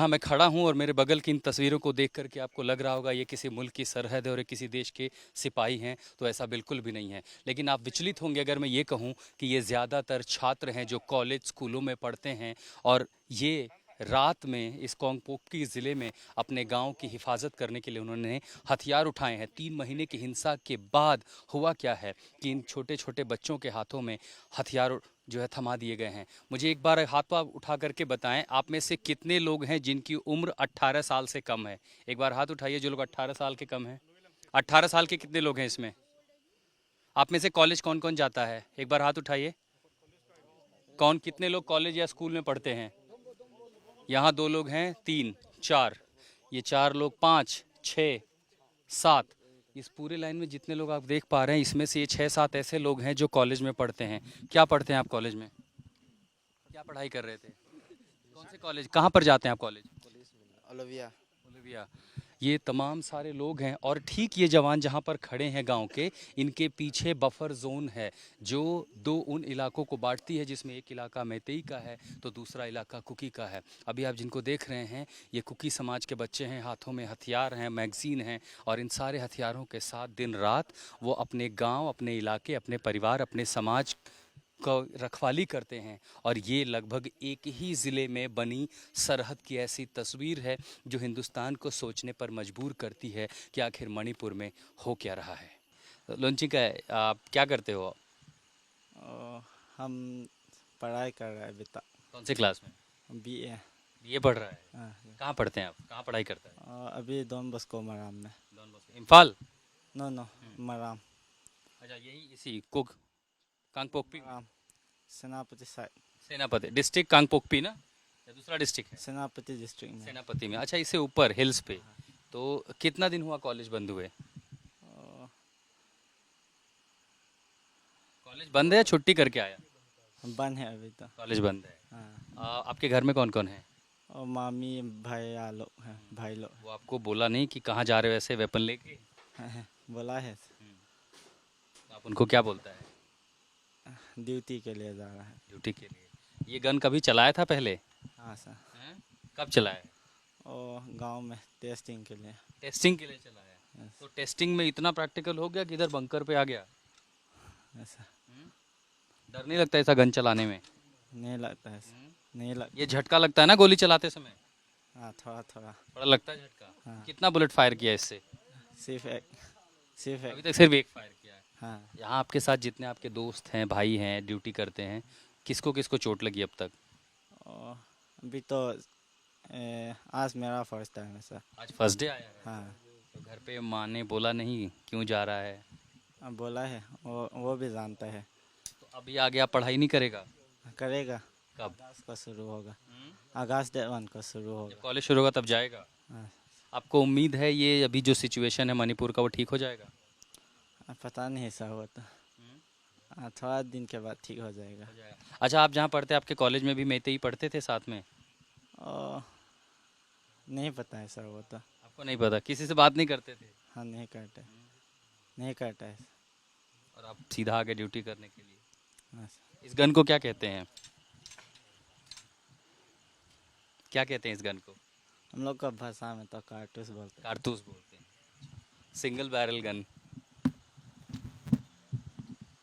जहां मैं खड़ा हूं और मेरे बगल की इन तस्वीरों को देख करके आपको लग रहा होगा ये किसी मुल्क की सरहद है और ये किसी देश के सिपाही हैं, तो ऐसा बिल्कुल भी नहीं है। लेकिन आप विचलित होंगे अगर मैं ये कहूं कि ये ज़्यादातर छात्र हैं जो कॉलेज स्कूलों में पढ़ते हैं और ये रात में इस कोंगपोकपी ज़िले में अपने गांव की हिफाजत करने के लिए उन्होंने हथियार उठाए हैं। 3 महीने की हिंसा के बाद हुआ क्या है कि इन छोटे छोटे बच्चों के हाथों में हथियार जो है थमा दिए गए हैं। मुझे एक बार हाथ पाँव उठा करके बताएं, आप में से कितने लोग हैं जिनकी उम्र 18 साल से कम है? एक बार हाथ उठाइए जो लोग 18 साल के कम हैं। 18 साल के कितने लोग हैं इसमें? आप में से कॉलेज कौन कौन जाता है? एक बार हाथ उठाइए। कौन, कितने लोग कॉलेज या स्कूल में पढ़ते हैं? यहाँ 2 लोग हैं, 3, 4, ये 4 लोग, 5, 6, 7, इस पूरे लाइन में जितने लोग आप देख पा रहे हैं इसमें से ये 6-7 ऐसे लोग हैं जो कॉलेज में पढ़ते हैं। क्या पढ़ते हैं आप कॉलेज में? क्या पढ़ाई कर रहे थे? कौन से कॉलेज, कहाँ पर जाते हैं आप कॉलेज? ओलिविया। ओलिविया। ये तमाम सारे लोग हैं और ठीक ये जवान जहाँ पर खड़े हैं गांव के, इनके पीछे बफर जोन है जो दो उन इलाकों को बांटती है, जिसमें एक इलाका मैतेई का है तो दूसरा इलाका कुकी का है। अभी आप जिनको देख रहे हैं ये कुकी समाज के बच्चे हैं, हाथों में हथियार हैं, मैगजीन हैं और इन सारे हथियारों के साथ दिन रात वो अपने गाँव, अपने इलाके, अपने परिवार, अपने समाज को रखवाली करते हैं। और ये लगभग एक ही ज़िले में बनी सरहद की ऐसी तस्वीर है जो हिंदुस्तान को सोचने पर मजबूर करती है कि आखिर मणिपुर में हो क्या रहा है। लोंची का है, आप क्या करते हो? हम पढ़ाई कर रहे हैं अभी तक। कौन से क्लास में? बीए। बीए पढ़ रहा है। हाँ, कहाँ पढ़ते हैं आप, कहाँ पढ़ाई करता है? अभी डॉन बस्को मराम में। Don Bosco, Imphal? No no, Maram. अच्छा, यही इसी कुक कांगपोकपी में? मराम सेनापति साइड। सेनापति डिस्ट्रिक्ट कांगपोकपी ना, या दूसरा डिस्ट्रिक्ट है? सेनापति डिस्ट्रिक्ट में। सेनापति में। अच्छा, इससे ऊपर हिल्स पे। तो कितना दिन हुआ कॉलेज बंद हुए? कॉलेज बंद है या छुट्टी करके आया? बंद है अभी तक। कॉलेज बंद है। हाँ, आपके घर में कौन कौन है? और मामी भाई लोग हैं, भाई लोग। वो आपको बोला नहीं कि कहाँ जा रहे हो ऐसे वेपन लेके? बोला है तो आप उनको क्या बोलता है? ड्यूटी के लिए जा रहा है। ड्यूटी के लिए। ये गन कभी चलाया था पहले? हाँ सर। हैं? कब चलाया? और गांव में टेस्टिंग के लिए। टेस्टिंग के लिए चलाया। तो टेस्टिंग में इतना प्रैक्टिकल हो गया कि इधर बंकर पे आ गया? ऐसा डर नहीं लगता ऐसा गन चलाने में? नहीं लगता है। नहीं लगता। ये झटका लगता है ना गोली चलाते समय? हाँ, थोड़ा थोड़ा। बड़ा लगता है झटका। हाँ। कितना बुलेट फायर किया इससे? सिर्फ एक। सिर्फ अभी एक। तक सिर्फ एक फायर किया है। हाँ। यहाँ आपके साथ जितने आपके दोस्त हैं, भाई हैं, ड्यूटी करते हैं, किसको किसको चोट लगी अब तक? और अभी तो आज मेरा फर्स्ट टाइम है सर। आज फर्स्ट डे आया है। हाँ। तो घर पे माँ ने बोला नहीं क्यों जा रहा है? अब बोला है, वो भी जानता है। तो अभी आगे आप पढ़ाई नहीं करेगा? करेगा। कब? अगस्त को शुरू होगा। अगस्त डेट 1 को शुरू जब होगा। कॉलेज शुरू होगा तब जाएगा? हाँ। आपको उम्मीद है ये अभी जो सिचुएशन है मणिपुर का वो ठीक हो जाएगा? पता नहीं सर, वो तो थोड़ा दिन के बाद ठीक हो जाएगा। हो जाएगा। अच्छा, आप जहाँ पढ़ते आपके कॉलेज में भी मैतेई पढ़ते थे साथ में? और नहीं पता है सर, वो तो। आपको नहीं पता, किसी से बात नहीं करते थे? हाँ, नहीं करता है। नहीं करता है। और आप सीधा आगे ड्यूटी करने के लिए। हाँ सर। इस गन को क्या कहते हैं? क्या कहते हैं इस गन को? हम लोग का भाषा में तो कारतूस बोलते हैं। कारतूस बोलते हैं। Single barrel gun.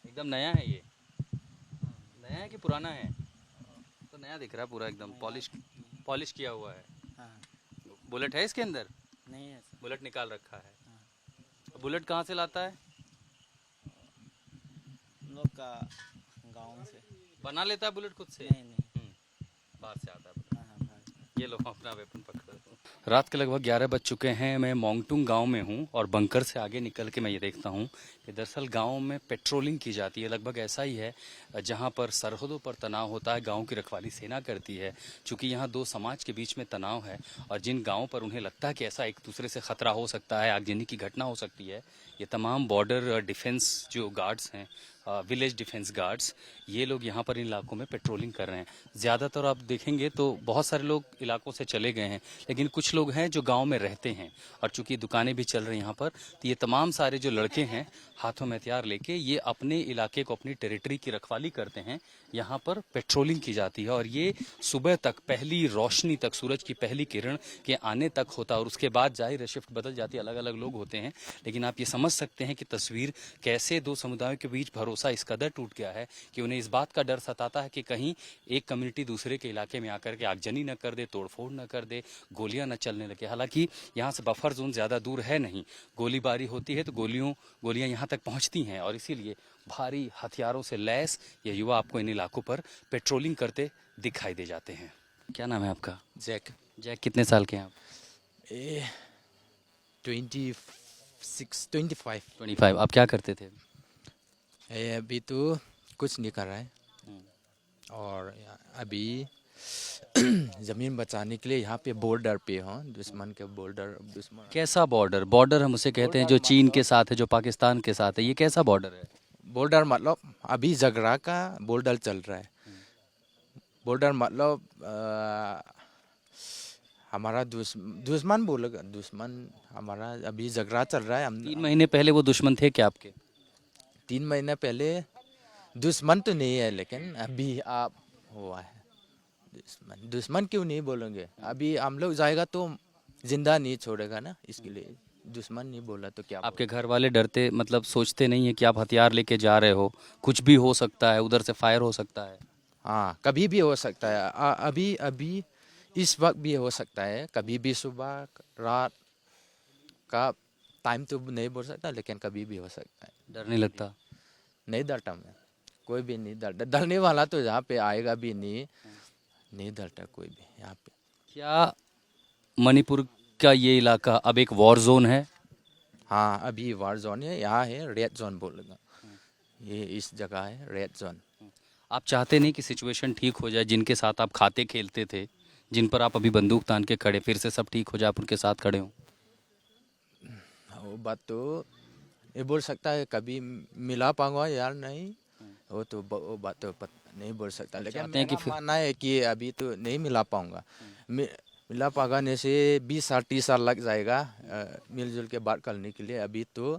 एकदम नया है ये? नया है कि पुराना है? तो नया दिख रहा है पूरा, एकदम पॉलिश पॉलिश किया हुआ है। हाँ। बुलेट है इसके अंदर? नहीं है सर। बुलेट निकाल रखा है। बुलेट कहाँ से लाता है? हम लोग का गाँव से। बना लेता है बुलेट खुद से? नहीं नहीं। बाहर से आता है। हाँ हाँ, भाई। ये लो अपना वेपन पकड़ो। रात के लगभग 11 बज चुके हैं। मैं मोंगटुंग गांव में हूं और बंकर से आगे निकल के मैं ये देखता हूं कि दरअसल गांव में पेट्रोलिंग की जाती है। लगभग ऐसा ही है जहां पर सरहदों पर तनाव होता है, गांव की रखवाली सेना करती है। चूँकि यहाँ दो समाज के बीच में तनाव है और जिन गाँव पर उन्हें लगता है कि ऐसा एक दूसरे से ख़तरा हो सकता है, आगजनी की घटना हो सकती है, ये तमाम बॉर्डर डिफेंस जो गार्ड्स हैं विलेज डिफेंस गार्ड्स, ये लोग यहाँ पर इन इलाकों में पेट्रोलिंग कर रहे हैं। ज़्यादातर आप देखेंगे तो बहुत सारे लोग इलाकों से चले गए हैं, लेकिन कुछ लोग हैं जो गांव में रहते हैं। और चूंकि दुकानें भी चल रही हैं यहाँ पर, तो ये तमाम सारे जो लड़के हैं हाथों में हथियार लेके, ये अपने इलाके को, अपनी टेरिटरी की रखवाली करते हैं। यहाँ पर पेट्रोलिंग की जाती है और ये सुबह तक, पहली रोशनी तक, सूरज की पहली किरण के आने तक होता है। और उसके बाद जाहिर है शिफ्ट बदल जाती है, अलग अलग लोग होते हैं। लेकिन आप ये समझ सकते हैं कि तस्वीर कैसे दो समुदायों के बीच भरोसा इस कदर टूट गया है कि उन्हें इस बात का डर सताता है कि कहीं एक कम्युनिटी दूसरे के इलाके में आकर के आगजनी न कर दे, तोड़फोड़ न कर दे, गोलियां न चलने लगे। हालांकि यहाँ से बफर जोन ज़्यादा दूर है नहीं, गोलीबारी होती है तो गोलियां यहाँ तक पहुँचती हैं। और इसीलिए भारी हथियारों से लैस ये युवा आपको इन इलाकों पर पेट्रोलिंग करते दिखाई दे जाते हैं। क्या नाम है आपका? जैक। जैक, कितने साल के हैं आप? 25। 25। आप क्या करते थे? अभी तो कुछ नहीं कर रहा है और अभी ज़मीन बचाने के लिए यहाँ पे बॉर्डर पे हूँ, दुश्मन के बॉर्डर। दुश्मन कैसा बॉर्डर? बॉर्डर हम उसे कहते हैं जो चीन के साथ है, जो पाकिस्तान के साथ है। ये कैसा बॉर्डर है? बॉर्डर मतलब अभी झगड़ा का बॉर्डर चल रहा है। बॉर्डर मतलब हमारा दुश्मन बोलेगा, दुश्मन हमारा अभी झगड़ा चल रहा है। हम 3 महीने पहले वो दुश्मन थे क्या आपके? 3 महीने पहले दुश्मन तो नहीं है, लेकिन अभी आप हुआ है दुश्मन। दुश्मन क्यों नहीं बोलेंगे? अभी हम लोग जाएगा तो जिंदा नहीं छोड़ेगा ना, इसके लिए दुश्मन नहीं बोला तो क्या आपके घर वाले डरते, मतलब सोचते नहीं है कि आप हथियार लेके जा रहे हो, कुछ भी हो सकता है, उधर से फायर हो सकता है? हाँ, कभी भी हो सकता है। अभी अभी इस वक्त भी हो सकता है, कभी भी सुबह रात का टाइम तो नहीं बोल सकता, लेकिन कभी भी हो सकता है। डर नहीं लगता? नहीं डरता मैं, कोई भी नहीं डरता। डरने वाला तो यहाँ पे आएगा भी नहीं डरता कोई भी यहाँ पे। क्या मणिपुर का ये इलाका अब एक वॉर जोन है? हाँ, अभी वार जोन है, यहाँ है रेड जोन बोलेगा। ये इस जगह है रेड जोन। आप चाहते नहीं कि सिचुएशन ठीक हो जाए? जिनके साथ आप खाते खेलते थे, जिन पर आप अभी बंदूक तान के खड़े, फिर से सब ठीक हो जाए, आप उनके साथ खड़े हो? वो बात तो ये बोल सकता है, कभी मिला पाऊंगा यार नहीं, वो बात तो नहीं बोल सकता। लेकिन चाहते हैं कि मेरा मानना है कि अभी तो नहीं मिला पाऊंगा। मिला पाने से 20 साल 30 साल लग जाएगा मिलजुल के बात करने के लिए। अभी तो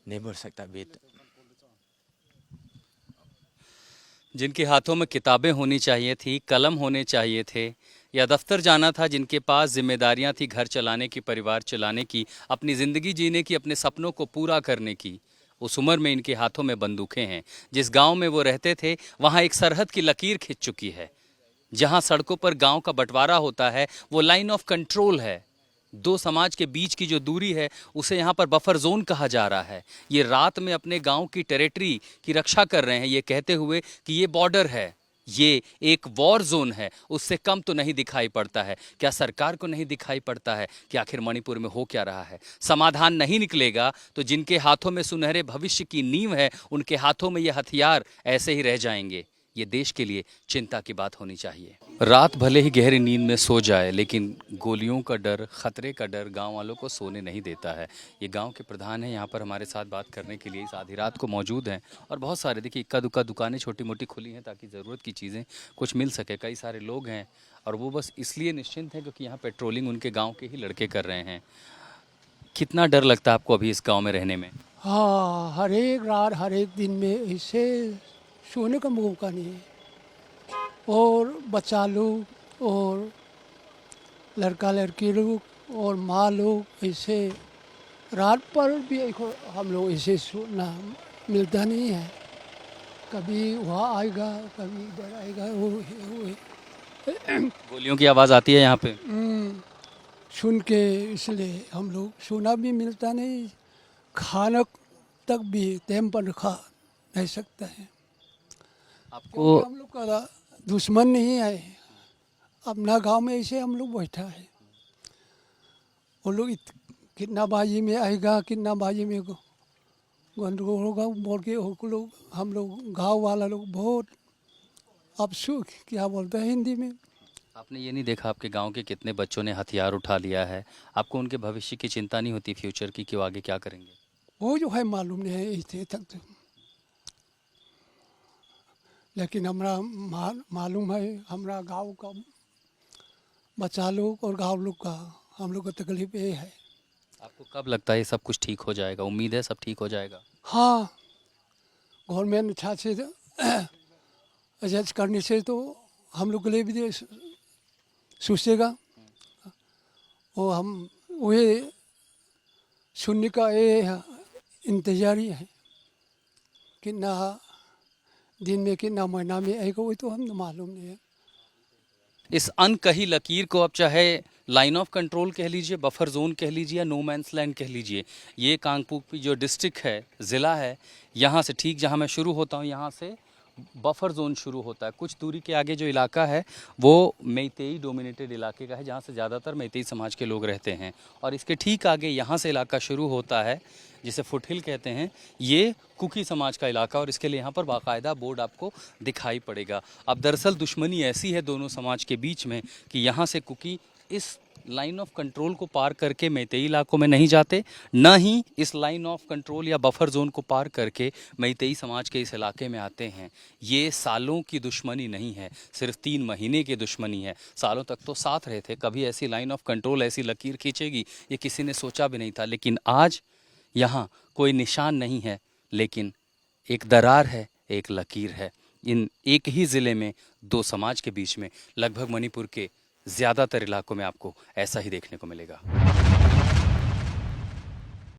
नहीं बोल सकता। अभी तो जिनके हाथों में किताबें होनी चाहिए थी, कलम होने चाहिए थे, या दफ्तर जाना था, जिनके पास जिम्मेदारियां थी घर चलाने की, परिवार चलाने की, अपनी ज़िंदगी जीने की, अपने सपनों को पूरा करने की, उस उम्र में इनके हाथों में बंदूकें हैं। जिस गांव में वो रहते थे वहां एक सरहद की लकीर खिंच चुकी है। जहां सड़कों पर गांव का बंटवारा होता है वो लाइन ऑफ कंट्रोल है। दो समाज के बीच की जो दूरी है उसे यहाँ पर बफर जोन कहा जा रहा है। ये रात में अपने गांव की टेरिटरी की रक्षा कर रहे हैं, ये कहते हुए कि ये बॉर्डर है, ये एक वॉर जोन है। उससे कम तो नहीं दिखाई पड़ता है। क्या सरकार को नहीं दिखाई पड़ता है कि आखिर मणिपुर में हो क्या रहा है? समाधान नहीं निकलेगा तो जिनके हाथों में सुनहरे भविष्य की नींव है, उनके हाथों में ये हथियार ऐसे ही रह जाएंगे। ये देश के लिए चिंता की बात होनी चाहिए। रात भले ही गहरी नींद में सो जाए, लेकिन गोलियों का डर, खतरे का डर गांव वालों को सोने नहीं देता है। ये गांव के प्रधान हैं, यहाँ पर हमारे साथ बात करने के लिए इस आधी रात को मौजूद हैं। और बहुत सारे, देखिए, इक्का दुक्का दुकानें छोटी मोटी खुली हैं ताकि ज़रूरत की चीज़ें कुछ मिल सके। कई सारे लोग हैं और वो बस इसलिए निश्चिंत हैं क्योंकि यहाँ पेट्रोलिंग उनके गाँव के ही लड़के कर रहे हैं। कितना डर लगता है आपको अभी इस गाँव में रहने में? हाँ, हर एक रात हर एक दिन में इससे सोने का मौका नहीं है। और बच्चा लोग और लड़का लड़की लोग और माँ लोग ऐसे रात पर भी हम लोग ऐसे सोना मिलता नहीं है। कभी वहाँ आएगा, कभी इधर आएगा। गोलियों की आवाज़ आती है यहाँ पे? सुन के इसलिए हम लोग सोना भी मिलता नहीं, खाना तक भी टाइम पर खा नहीं सकता है। आपको हम लोग का दुश्मन नहीं है, अपना गांव में ऐसे हम लोग बैठा है। वो लोग कितना बाजी में आएगा, कितना बाजी में गंदगोल होगा बोल के हम लोग गांव वाला लोग बहुत अफसोस, क्या बोलते हैं हिंदी में। आपने ये नहीं देखा आपके गांव के कितने बच्चों ने हथियार उठा लिया है? आपको उनके भविष्य की चिंता नहीं होती, फ्यूचर की, कि वो आगे क्या करेंगे? वो जो है मालूम नहीं है, ऐसे तक तो लेकिन हमरा मालूम है हमरा गांव का बच्चा लोग और गांव लोग का हम लोग का तकलीफ ये है। आपको कब लगता है ये सब कुछ ठीक हो जाएगा? उम्मीद है सब ठीक हो जाएगा? हाँ, गवर्नमेंट अच्छा से एडजस्ट करने से तो हम लोग के लिए भी सोचेगा और हम वही सुनने का ये इंतजारी है। कितना दिन में कितना महीना में आएगा वही तो हम मालूम नहीं है। इस अनकही लकीर को आप चाहे लाइन ऑफ कंट्रोल कह लीजिए, बफर जोन कह लीजिए या नो मैंस लैंड कह लीजिए, ये कांगपुकी जो डिस्ट्रिक्ट है, ज़िला है, यहाँ से ठीक जहाँ मैं शुरू होता हूँ यहाँ से बफर जोन शुरू होता है। कुछ दूरी के आगे जो इलाका है वो मैतेई डोमिनेटेड इलाके का है, जहाँ से ज़्यादातर मैतेई समाज के लोग रहते हैं। और इसके ठीक आगे यहाँ से इलाका शुरू होता है जिसे फुटहिल कहते हैं, ये कुकी समाज का इलाका, और इसके लिए यहाँ पर बाकायदा बोर्ड आपको दिखाई पड़ेगा। अब दरअसल दुश्मनी ऐसी है दोनों समाज के बीच में कि यहाँ से कुकी इस लाइन ऑफ कंट्रोल को पार करके मैतेई इलाकों में नहीं जाते, न ही इस लाइन ऑफ कंट्रोल या बफर जोन को पार करके मैतेई समाज के इस इलाके में आते हैं। ये सालों की दुश्मनी नहीं है, सिर्फ 3 महीने की दुश्मनी है। सालों तक तो साथ रहे थे, कभी ऐसी लाइन ऑफ कंट्रोल ऐसी लकीर खींचेगी ये किसी ने सोचा भी नहीं था। लेकिन आज यहाँ कोई निशान नहीं है, लेकिन एक दरार है, एक लकीर है। इन एक ही ज़िले में 2 समाज के बीच में लगभग मणिपुर के ज़्यादातर इलाकों में आपको ऐसा ही देखने को मिलेगा।